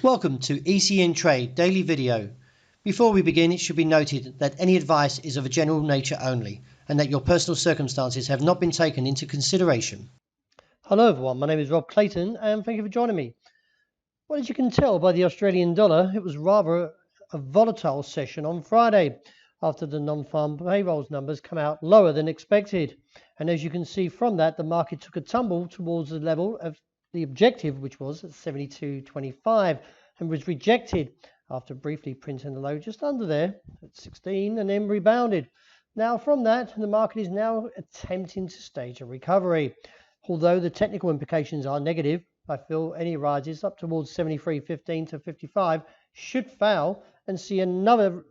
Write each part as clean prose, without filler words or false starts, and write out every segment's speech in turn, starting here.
Welcome to ECNTRADE Daily Video. Before we begin, it should be noted that any advice is of a general nature only and that your personal circumstances have not been taken into consideration. Hello everyone, my name is Rob Clayton and thank you for joining me. Well, as you can tell by the Australian dollar, it was rather a volatile session on Friday after the non-farm payrolls numbers come out lower than expected. And as you can see from that, the market took a tumble towards the level of the objective, which was at 72.25, and was rejected after briefly printing the low just under there at 16 and then rebounded. Now from that, the market is now attempting to stage a recovery. Although the technical implications are negative, I feel any rises up towards 73.15 to 55 should fail and see another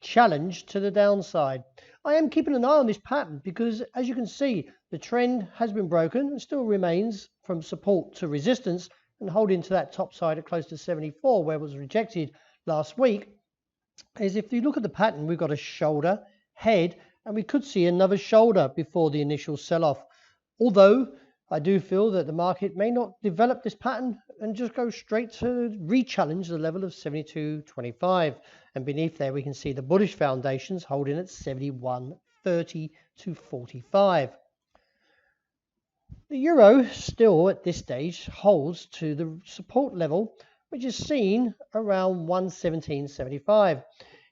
challenge to the downside. I am keeping an eye on this pattern because, as you can see, the trend has been broken and still remains from support to resistance and holding to that top side at close to 74 where it was rejected last week. Is if you look at the pattern, we've got a shoulder, head, and we could see another shoulder before the initial sell-off. Although I do feel that the market may not develop this pattern and just go straight to re-challenge the level of 72.25. And beneath there we can see the bullish foundations holding at 71.30 to 45. The euro still at this stage holds to the support level, which is seen around 117.75.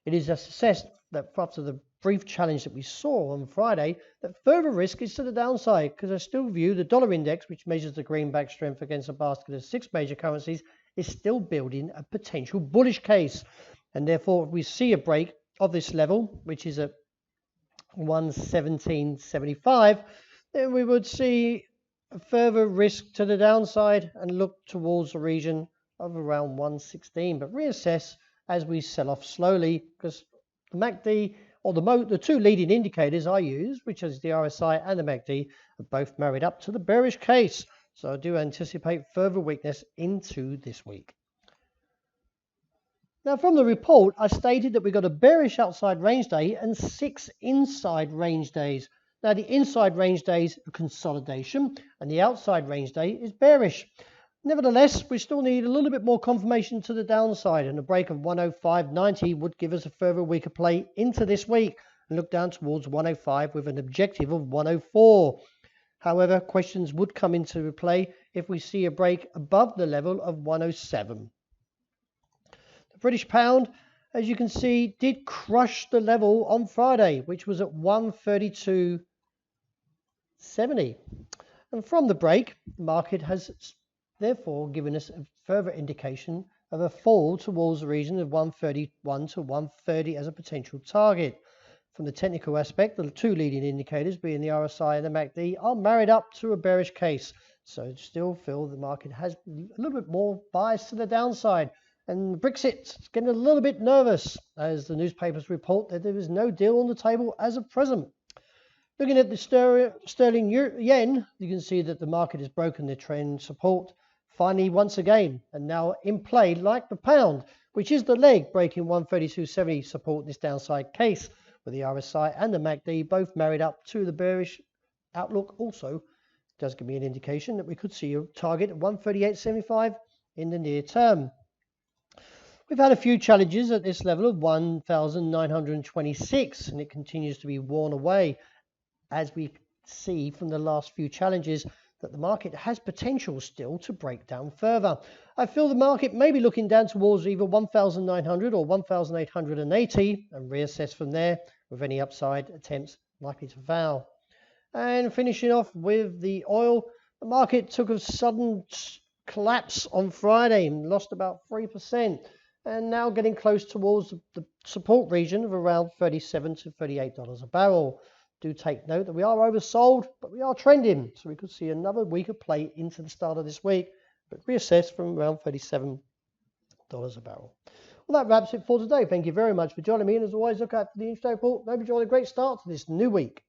It is assessed that after the brief challenge that we saw on Friday, that further risk is to the downside because I still view the dollar index, which measures the greenback strength against a basket of 6 major currencies, is still building a potential bullish case. And therefore, if we see a break of this level, which is at 117.75, then we would see a further risk to the downside and look towards the region of around 116, but reassess as we sell off slowly because the MACD or the two leading indicators I use, which is the RSI and the MACD, are both married up to the bearish case. So I do anticipate further weakness into this week. Now from the report, I stated that we got a bearish outside range day and 6 inside range days. Now the inside range days are consolidation and the outside range day is bearish. Nevertheless, we still need a little bit more confirmation to the downside, and a break of 105.90 would give us a further weaker play into this week and look down towards 105 with an objective of 104. However, questions would come into play if we see a break above the level of 107. The British pound, as you can see, did crush the level on Friday, which was at 132.70. And from the break, the market has therefore giving us a further indication of a fall towards the region of 131 to 130 as a potential target. From the technical aspect, the two leading indicators being the RSI and the MACD are married up to a bearish case. So I still feel the market has a little bit more bias to the downside. And Brexit is getting a little bit nervous as the newspapers report that there is no deal on the table as of present. Looking at the sterling yen, you can see that the market has broken the trend support finally once again and now in play like the pound, which is the leg breaking 132.70 support this downside case, with the RSI and the MACD both married up to the bearish outlook. Also does give me an indication that we could see a target of 138.75 in the near term. We've had a few challenges at this level of 1,926 and it continues to be worn away, as we see from the last few challenges that the market has potential still to break down further. I feel the market may be looking down towards either 1,900 or 1,880 and reassess from there with any upside attempts likely to fail. And finishing off with the oil, the market took a sudden collapse on Friday and lost about 3% and now getting close towards the support region of around $37 to $38 a barrel. Do take note that we are oversold, but we are trending, so we could see another weaker play into the start of this week, but reassess from around $37 a barrel. Well, that wraps it for today. Thank you very much for joining me, and as always, look out for the intraday report. Hope you enjoy a great start to this new week.